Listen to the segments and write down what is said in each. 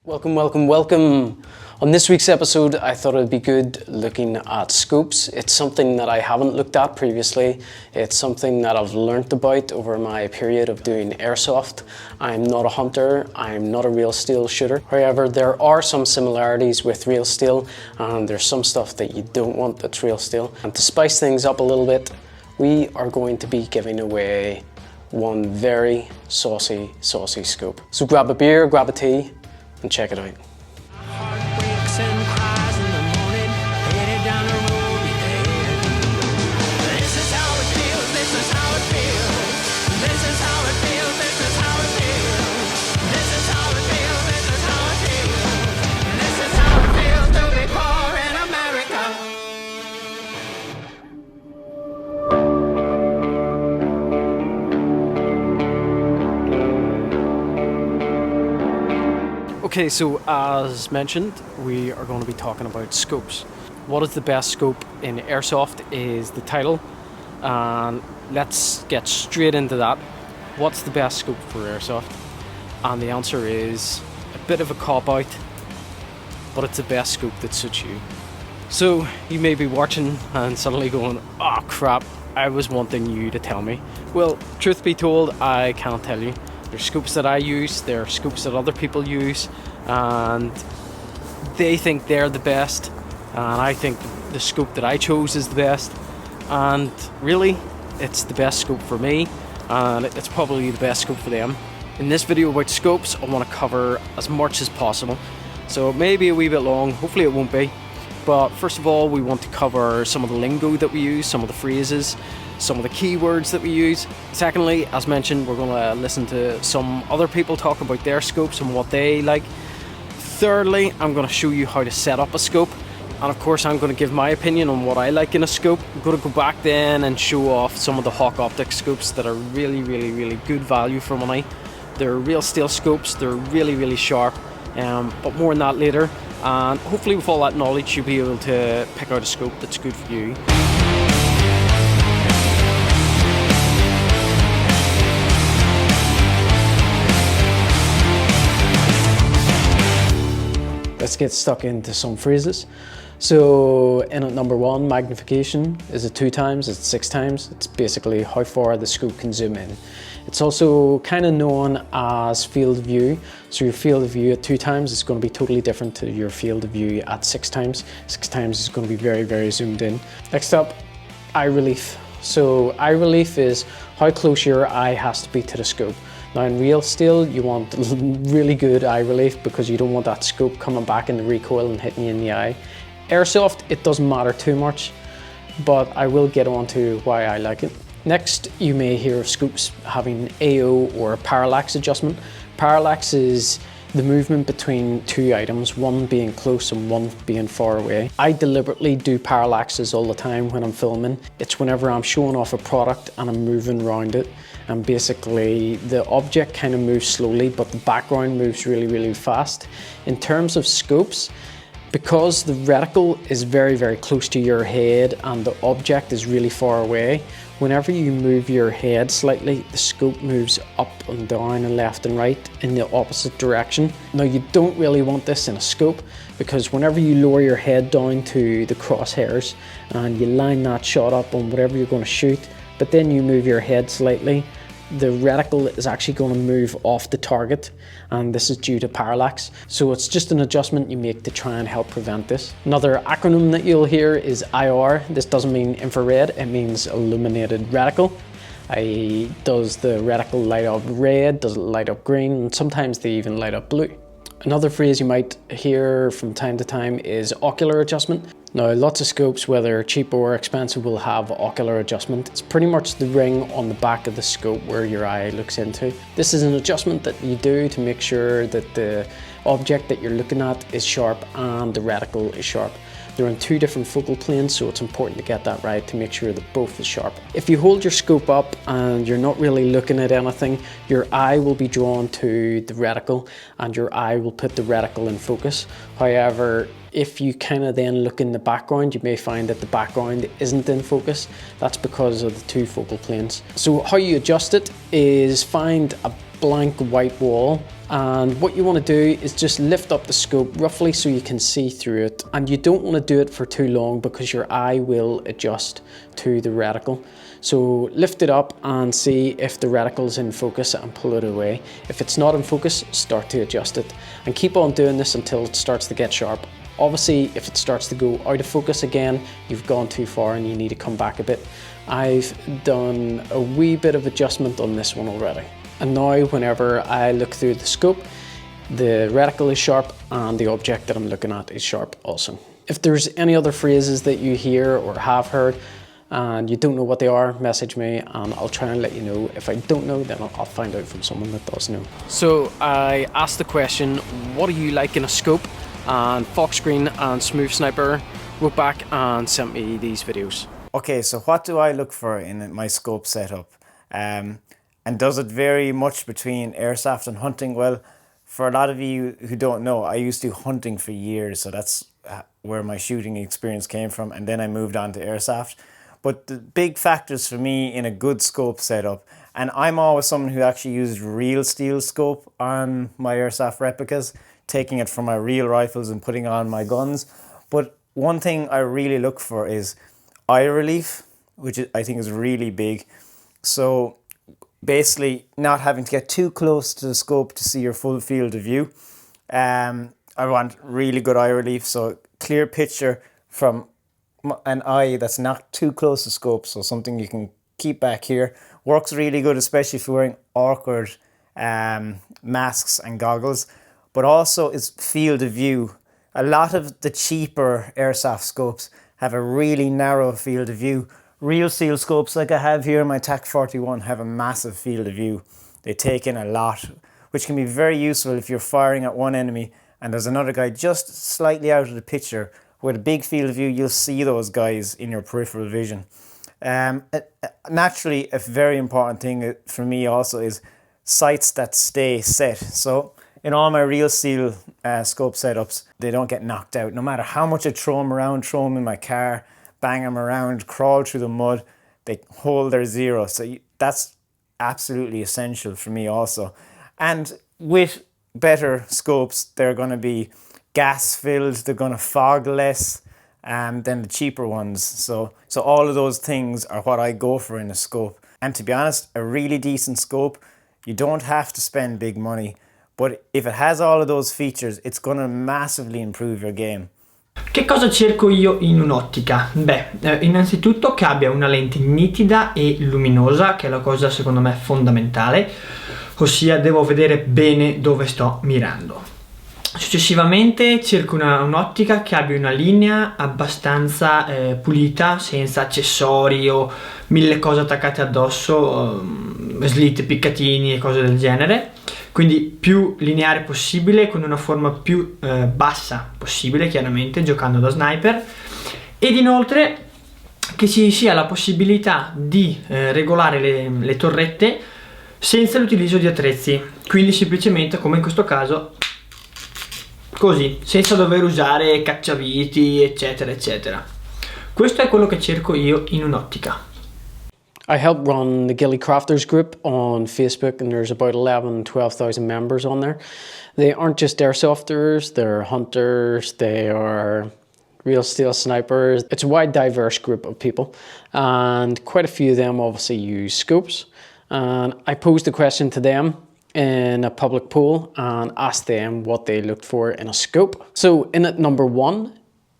Welcome, welcome, welcome. On this week's episode, I thought it'd be good looking at scopes. It's something that I haven't looked at previously. It's something that I've learnt about over my period of doing airsoft. I'm not a hunter, I'm not a real steel shooter. However, there are some similarities with real steel, and there's some stuff that you don't want that's real steel. And to spice things up a little bit, we are going to be giving away one very saucy scope. So grab a beer, grab a tea, and check it out. Okay, so as mentioned, we are going to be talking about scopes. What is the best scope in airsoft is the title, and let's get straight into that. What's the best scope for airsoft? And the answer is a bit of a cop-out, but it's the best scope that suits you. So you may be watching and suddenly going, oh crap, I was wanting you to tell me. Well, truth be told, I can't tell you. There's scopes that I use, there are scopes that other people use, and they think they're the best, and I think the scope that I chose is the best, and really, it's the best scope for me, and it's probably the best scope for them. In this video about scopes, I want to cover as much as possible, so it may be a wee bit long, hopefully it won't be, but first of all, we want to cover some of the lingo that we use, some of the phrases, some of the keywords that we use. Secondly, as mentioned, we're going to listen to some other people talk about their scopes and what they like. Thirdly, I'm going to show you how to set up a scope, and of course I'm going to give my opinion on what I like in a scope. I'm going to go back then and show off some of the Hawke Optics scopes that are really good value for money. They're real steel scopes, they're really sharp, but more on that later, and hopefully with all that knowledge you'll be able to pick out a scope that's good for you. Let's get stuck into some phrases. So in at number one, magnification. Is it 2 times? Is it 6 times? It's basically how far the scope can zoom in. It's also kind of known as field of view. So your field of view at 2 times is going to be totally different to your field of view at 6 times. 6 times is going to be very zoomed in. Next up, eye relief. So eye relief is how close your eye has to be to the scope. Now in real steel, you want really good eye relief because you don't want that scope coming back in the recoil and hitting you in the eye. Airsoft, it doesn't matter too much, but I will get on to why I like it. Next, you may hear of scopes having AO or parallax adjustment. Parallax is the movement between 2 items, one being close and one being far away. I deliberately do parallaxes all the time when I'm filming. It's whenever I'm showing off a product and I'm moving around it, and basically the object kind of moves slowly but the background moves really fast. In terms of scopes, because the reticle is very close to your head and the object is really far away, whenever you move your head slightly, the scope moves up and down and left and right in the opposite direction. Now you don't really want this in a scope, because whenever you lower your head down to the crosshairs and you line that shot up on whatever you're going to shoot, but then you move your head slightly, the reticle is actually going to move off the target, and this is due to parallax. So it's just an adjustment you make to try and help prevent this. Another acronym that you'll hear is IR. This doesn't mean infrared, it means illuminated reticle. Does the reticle light up red, does it light up green, and sometimes they even light up blue. Another phrase you might hear from time to time is ocular adjustment. Now, lots of scopes, whether cheap or expensive, will have ocular adjustment. It's pretty much the ring on the back of the scope where your eye looks into. This is an adjustment that you do to make sure that the object that you're looking at is sharp and the reticle is sharp. They're on 2 different focal planes, so it's important to get that right to make sure that both is sharp. If you hold your scope up and you're not really looking at anything, your eye will be drawn to the reticle and your eye will put the reticle in focus. However, if you kind of then look in the background, you may find that the background isn't in focus. That's because of the 2 focal planes. So how you adjust it is find a blank white wall And what you want to do is just lift up the scope roughly so you can see through it, and you don't want to do it for too long because your eye will adjust to the reticle. So lift it up and see if the reticle's in focus and pull it away. If it's not in focus, start to adjust it, and keep on doing this until it starts to get sharp. Obviously, if it starts to go out of focus again, you've gone too far and you need to come back a bit. I've done a wee bit of adjustment on this one already. And now whenever I look through the scope, the reticle is sharp and the object that I'm looking at is sharp also. If there's any other phrases that you hear or have heard and you don't know what they are, message me and I'll try and let you know. If I don't know, then I'll find out from someone that does know. So I asked the question, what do you like in a scope? And Foxgreen and Smooth Sniper wrote back and sent me these videos. Okay, so what do I look for in my scope setup? And does it vary much between airsoft and hunting? Well, for a lot of you who don't know, I used to do hunting for years, so that's where my shooting experience came from, and then I moved on to airsoft. But the big factors for me in a good scope setup, and I'm always someone who actually used real steel scope on my airsoft replicas, taking it from my real rifles and putting on my guns. But one thing I really look for is eye relief, which I think is really big. So basically not having to get too close to the scope to see your full field of view. I want really good eye relief, so clear picture from an eye that's not too close to scope, so something you can keep back here. Works really good, especially if you're wearing awkward masks and goggles. But also is field of view. A lot of the cheaper airsoft scopes have a really narrow field of view. Real steel scopes like I have here, my TAC 41, have a massive field of view. They take in a lot, which can be very useful if you're firing at one enemy and there's another guy just slightly out of the picture. With a big field of view, you'll see those guys in your peripheral vision. Naturally, a very important thing for me also is sights that stay set. So in all my real steel scope setups, they don't get knocked out. No matter how much I throw them around, throw them in my car, bang them around, crawl through the mud, they hold their zero. So that's absolutely essential for me also. And with better scopes, they're going to be gas filled, they're going to fog less than the cheaper ones. So all of those things are what I go for in a scope. And to be honest, a really decent scope, you don't have to spend big money. But if it has all of those features, it's going to massively improve your game. Che cosa cerco io in un'ottica? Beh, innanzitutto che abbia una lente nitida e luminosa, che è la cosa secondo me fondamentale, ossia devo vedere bene dove sto mirando. Successivamente cerco un'ottica che abbia una linea abbastanza pulita, senza accessori o mille cose attaccate addosso, slit, piccatini e cose del genere. Quindi più lineare possibile, con una forma più bassa possibile, chiaramente, giocando da sniper. Ed inoltre che ci sia la possibilità di regolare le torrette senza l'utilizzo di attrezzi. Quindi semplicemente, come in questo caso, così, senza dover usare cacciaviti, eccetera, eccetera. Questo è quello che cerco io in un'ottica. I help run the Ghillie Crafters group on Facebook, and there's about 12,000 members on there. They aren't just airsofters, they're hunters, they are real steel snipers. It's a wide, diverse group of people, and quite a few of them obviously use scopes. And I posed a question to them in a public poll and asked them what they looked for in a scope. So in at number 1,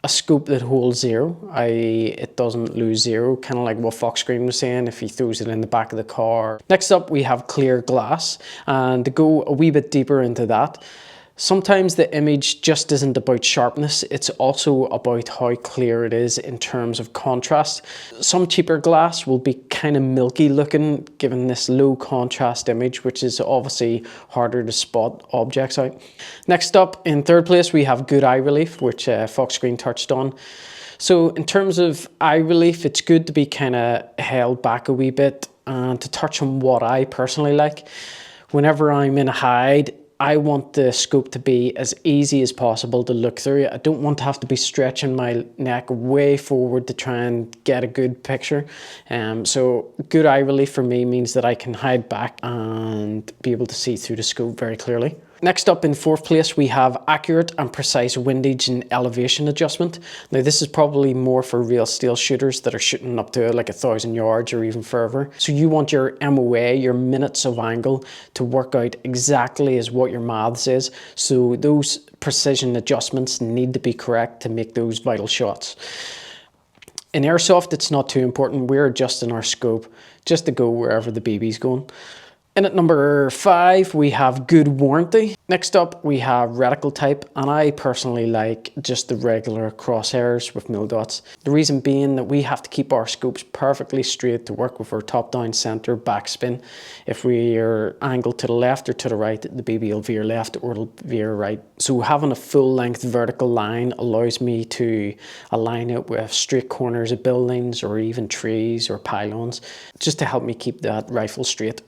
a scope that holds zero, i.e. it doesn't lose zero, kind of like what Foxgreen was saying if he throws it in the back of the car. Next up we have clear glass, and to go a wee bit deeper into that, sometimes the image just isn't about sharpness, it's also about how clear it is in terms of contrast. Some cheaper glass will be kind of milky looking given this low contrast image, which is obviously harder to spot objects out. Next up, in third place, we have good eye relief, which Foxgreen touched on. So in terms of eye relief, it's good to be kind of held back a wee bit, and to touch on what I personally like. Whenever I'm in a hide, I want the scope to be as easy as possible to look through. I don't want to have to be stretching my neck way forward to try and get a good picture. So good eye relief for me means that I can hide back and be able to see through the scope very clearly. Next up in fourth place, we have accurate and precise windage and elevation adjustment. Now this is probably more for real steel shooters that are shooting up to like 1,000 yards or even further. So you want your MOA, your minutes of angle, to work out exactly as what your maths is. So those precision adjustments need to be correct to make those vital shots. In Airsoft, it's not too important. We're adjusting our scope just to go wherever the BB's going. In at number 5, we have good warranty. Next up, we have reticle type, and I personally like just the regular crosshairs with mil dots. The reason being that we have to keep our scopes perfectly straight to work with our top-down center backspin. If we are angled to the left or to the right, the BB will veer left or it'll veer right. So having a full-length vertical line allows me to align it with straight corners of buildings or even trees or pylons, just to help me keep that rifle straight.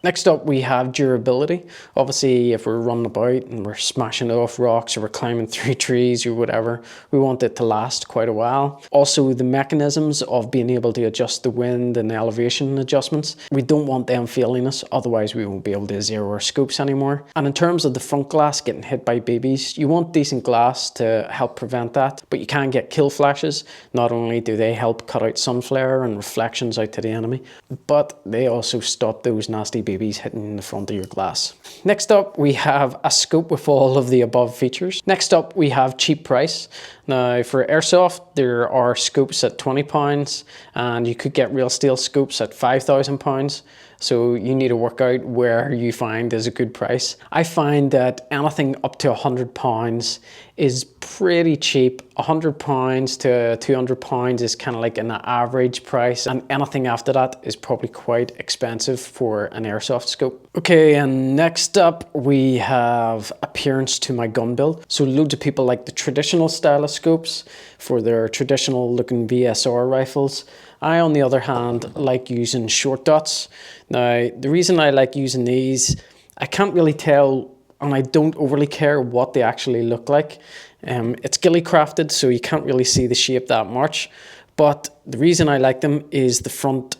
Next up, we have durability. Obviously, if we're running about and we're smashing off rocks or we're climbing through trees or whatever, we want it to last quite a while. Also, the mechanisms of being able to adjust the wind and elevation adjustments, we don't want them failing us, otherwise we won't be able to zero our scopes anymore. And in terms of the front glass getting hit by BBs, you want decent glass to help prevent that, but you can get kill flashes. Not only do they help cut out sun flare and reflections out to the enemy, but they also stop those nasty BBs hitting the front of your glass. Next up, we have a scope with all of the above features. Next up, we have cheap price. Now for Airsoft, there are scopes at £20 and you could get real steel scopes at £5,000. So you need to work out where you find is a good price. I find that anything up to £100 is pretty cheap. £100 to £200 is kind of like an average price, and anything after that is probably quite expensive for an Airsoft scope. Okay, and next up we have appearance to my gun build. So loads of people like the traditional style of scopes for their traditional looking VSR rifles. I, on the other hand, like using short dots. Now, the reason I like using these, I can't really tell, and I don't overly care what they actually look like. It's ghillie crafted, so you can't really see the shape that much. But the reason I like them is the front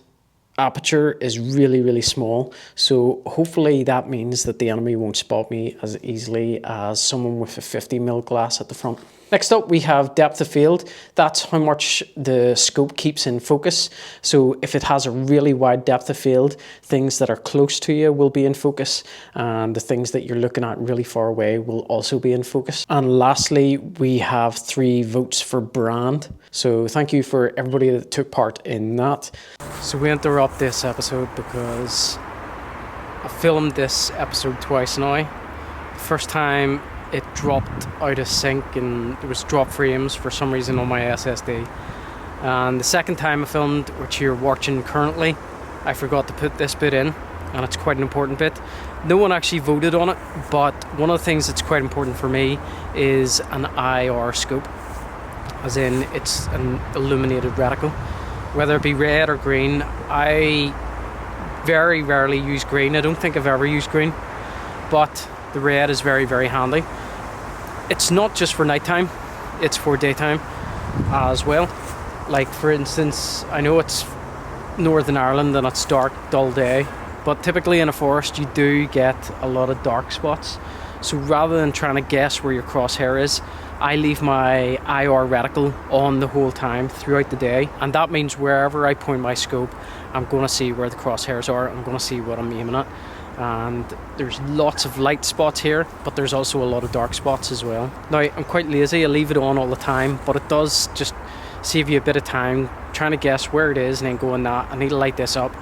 aperture is really, really small. So hopefully that means that the enemy won't spot me as easily as someone with a 50mm glass at the front. Next up, we have depth of field. That's how much the scope keeps in focus. So if it has a really wide depth of field, things that are close to you will be in focus, and the things that you're looking at really far away will also be in focus. And lastly, we have 3 votes for brand. So thank you for everybody that took part in that. So we interrupt this episode because I filmed this episode twice now. First time it dropped out of sync and there was drop frames for some reason on my SSD. And the second time I filmed, which you're watching currently, I forgot to put this bit in, and it's quite an important bit. No one actually voted on it, but one of the things that's quite important for me is an IR scope, as in it's an illuminated reticle. Whether it be red or green, I very rarely use green. I don't think I've ever used green, but the red is very, very handy. It's not just for nighttime, it's for daytime as well. Like for instance, I know it's Northern Ireland and it's dark, dull day, but typically in a forest you do get a lot of dark spots. So rather than trying to guess where your crosshair is, I leave my IR reticle on the whole time throughout the day, and that means wherever I point my scope, I'm going to see where the crosshairs are, I'm going to see what I'm aiming at. And there's lots of light spots here, but there's also a lot of dark spots as well. Now, I'm quite lazy, I leave it on all the time, but it does just save you a bit of time trying to guess where it is and then going, nah, I need to light this up,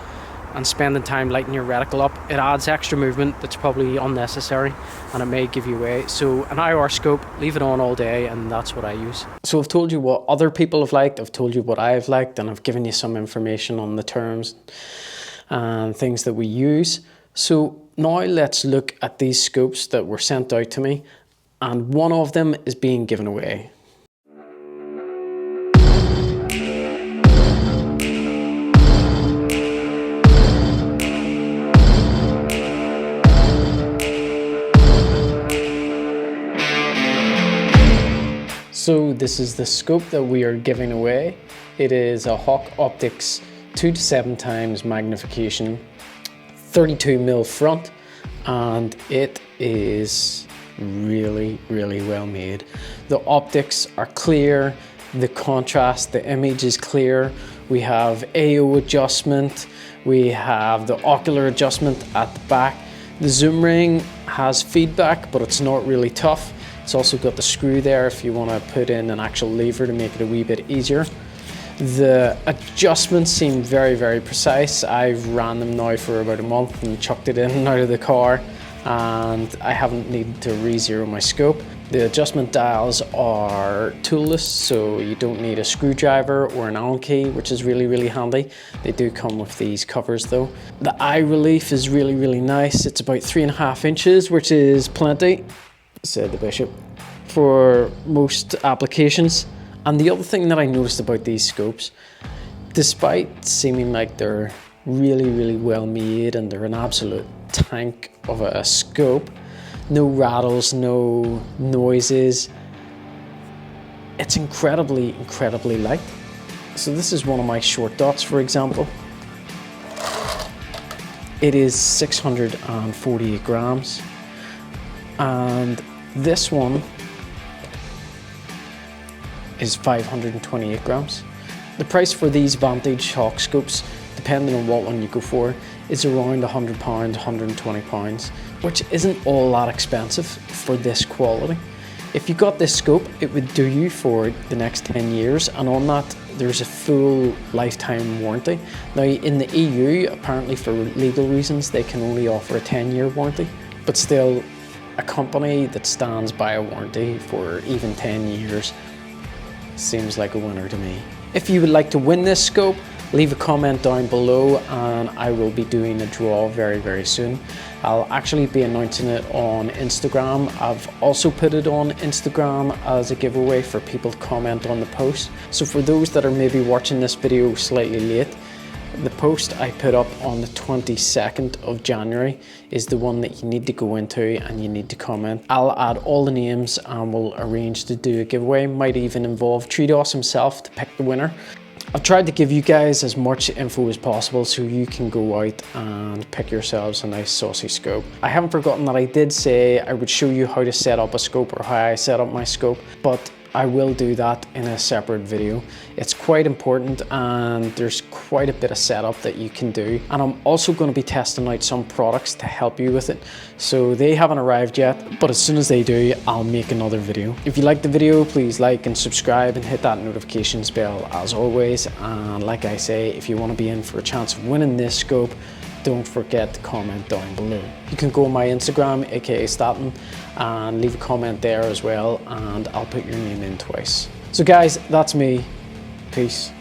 and spending time lighting your reticle up. It adds extra movement that's probably unnecessary and it may give you away. So an IR scope, leave it on all day, and that's what I use. So I've told you what other people have liked, I've told you what I've liked, and I've given you some information on the terms and things that we use. So now let's look at these scopes that were sent out to me, and one of them is being given away. So this is the scope that we are giving away. It is a Hawke Optics 2 to 7 times magnification, 32mm front and it is really, really well made. The optics are clear, the contrast, the image is clear. We have AO adjustment, we have the ocular adjustment at the back. The zoom ring has feedback, but it's not really tough. It's also got the screw there if you want to put in an actual lever to make it a wee bit easier. The adjustments seem very, very precise. I've ran them now for about a month and chucked it in and out of the car, and I haven't needed to re-zero my scope. The adjustment dials are toolless, so you don't need a screwdriver or an Allen key, which is really, really handy. They do come with these covers though. The eye relief is really, really nice. It's about 3.5 inches, which is plenty, said the bishop, for most applications. And the other thing that I noticed about these scopes, despite seeming like they're really, really well made and they're an absolute tank of a scope, no rattles, no noises, it's incredibly, incredibly light. So this is one of my short dots, for example. It is 648 grams, and this one is 528 grams. The price for these Vantage Hawke Scopes, depending on what one you go for, is around £100, £120, which isn't all that expensive for this quality. If you got this scope, it would do you for the next 10 years, and on that there's a full lifetime warranty. Now in the EU, apparently for legal reasons, they can only offer a 10-year warranty, but still, a company that stands by a warranty for even 10 years seems like a winner to me. If you would like to win this scope, leave a comment down below and I will be doing a draw very, very soon. I'll actually be announcing it on Instagram. I've also put it on Instagram as a giveaway for people to comment on the post. So for those that are maybe watching this video slightly late, the post I put up on the 22nd of January is the one that you need to go into and you need to comment. I'll add all the names and we'll arrange to do a giveaway. Might even involve Tridos himself to pick the winner. I've tried to give you guys as much info as possible so you can go out and pick yourselves a nice saucy scope. I haven't forgotten that I did say I would show you how to set up a scope or how I set up my scope, but I will do that in a separate video. It's quite important and there's quite a bit of setup that you can do. And I'm also going to be testing out some products to help you with it. So they haven't arrived yet, but as soon as they do, I'll make another video. If you like the video, please like and subscribe and hit that notifications bell as always. And like I say, if you want to be in for a chance of winning this scope, don't forget to comment down below. You can go on my Instagram, aka Staten, and leave a comment there as well, and I'll put your name in twice. So guys, that's me. Peace.